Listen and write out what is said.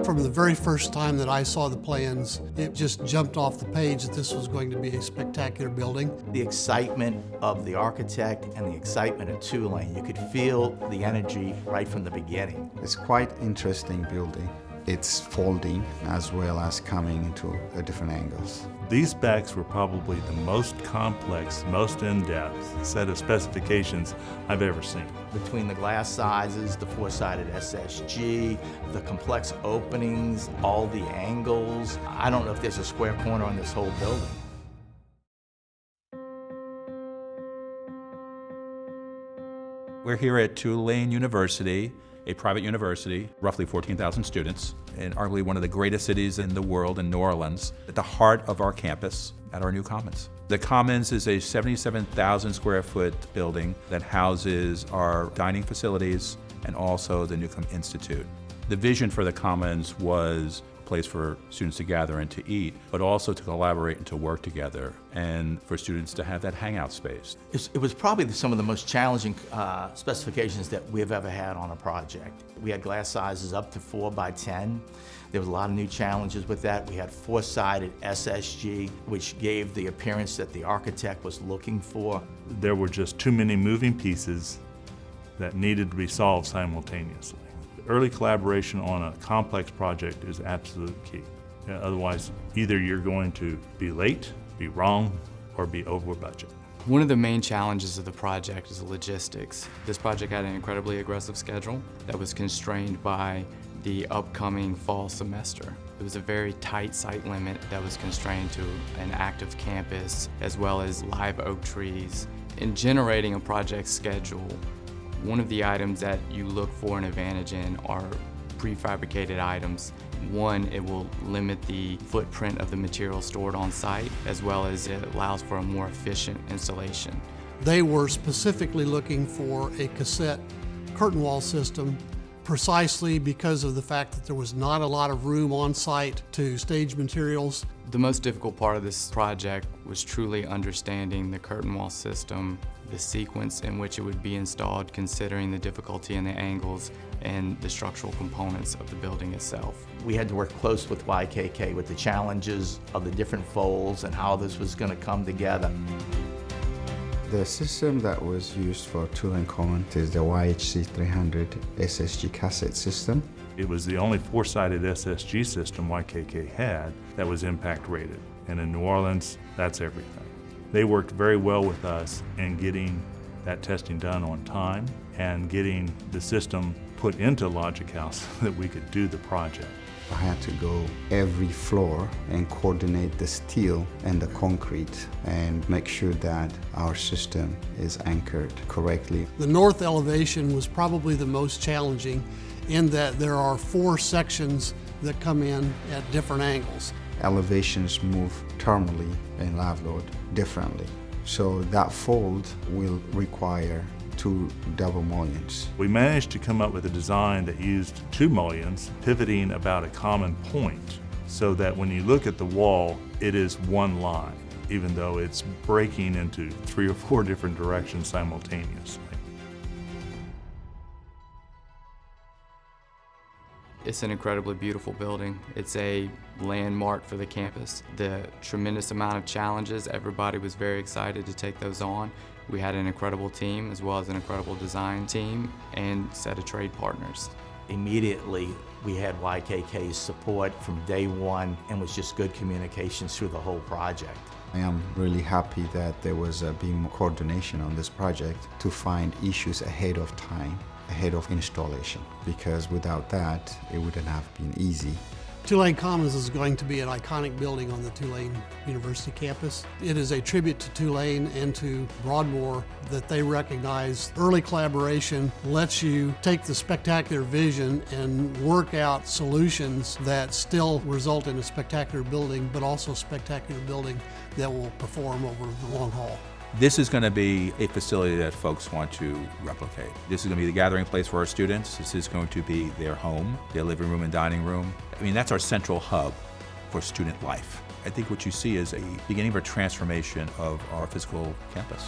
From the very first time that I saw the plans, it just jumped off the page that this was going to be a spectacular building. The excitement of the architect and the excitement of Tulane, you could feel the energy right from the beginning. It's quite interesting building. It's folding as well as coming into different angles. These specs were probably the most complex, most in-depth set of specifications I've ever seen. Between the glass sizes, the four-sided SSG, the complex openings, all the angles, I don't know if there's a square corner on this whole building. We're here at Tulane University, a private university, roughly 14,000 students, and arguably one of the greatest cities in the world in New Orleans, at the heart of our campus at our new Commons. The Commons is a 77,000 square foot building that houses our dining facilities and also the Newcomb Institute. The vision for the Commons was a place for students to gather and to eat, but also to collaborate and to work together, and for students to have that hangout space. It was probably some of the most challenging specifications that we've ever had on a project. We had glass sizes up to 4 by 10. There was a lot of new challenges with that. We had four-sided SSG, which gave the appearance that the architect was looking for. There were just too many moving pieces that needed to be solved simultaneously. Early collaboration on a complex project is absolute key. Otherwise, either you're going to be late, be wrong, or be over budget. One of the main challenges of the project is the logistics. This project had an incredibly aggressive schedule that was constrained by the upcoming fall semester. It was a very tight site limit that was constrained to an active campus as well as live oak trees. In generating a project schedule, one of the items that you look for an advantage in are prefabricated items. One, it will limit the footprint of the material stored on site, as well as it allows for a more efficient installation. They were specifically looking for a cassette curtain wall system precisely because of the fact that there was not a lot of room on site to stage materials. The most difficult part of this project was truly understanding the curtain wall system, the sequence in which it would be installed, considering the difficulty in the angles and the structural components of the building itself. We had to work close with YKK with the challenges of the different folds and how this was going to come together. The system that was used for Tulane Commons is the YHC 300 SSG cassette system. It was the only four-sided SSG system YKK had that was impact rated. And in New Orleans, that's everything. They worked very well with us in getting that testing done on time and getting the system put into Logic House so that we could do the project. I had to go every floor and coordinate the steel and the concrete and make sure that our system is anchored correctly. The north elevation was probably the most challenging in that there are 4 sections that come in at different angles. Elevations move thermally and live load differently. So that fold will require 2 double mullions. We managed to come up with a design that used 2 mullions, pivoting about a common point, so that when you look at the wall, it is one line, even though it's breaking into 3 or 4 different directions simultaneously. It's an incredibly beautiful building. It's a landmark for the campus. The tremendous amount of challenges, everybody was very excited to take those on. We had an incredible team as well as an incredible design team and set of trade partners. Immediately, we had YKK's support from day one and was just good communications through the whole project. I am really happy that there was a beam coordination on this project to find issues ahead of time, ahead of installation, because without that, it wouldn't have been easy. Tulane Commons is going to be an iconic building on the Tulane University campus. It is a tribute to Tulane and to Broadmoor that they recognize early collaboration lets you take the spectacular vision and work out solutions that still result in a spectacular building, but also a spectacular building that will perform over the long haul. This is going to be a facility that folks want to replicate. This is going to be the gathering place for our students. This is going to be their home, their living room and dining room. I mean, that's our central hub for student life. I think what you see is a beginning of a transformation of our physical campus.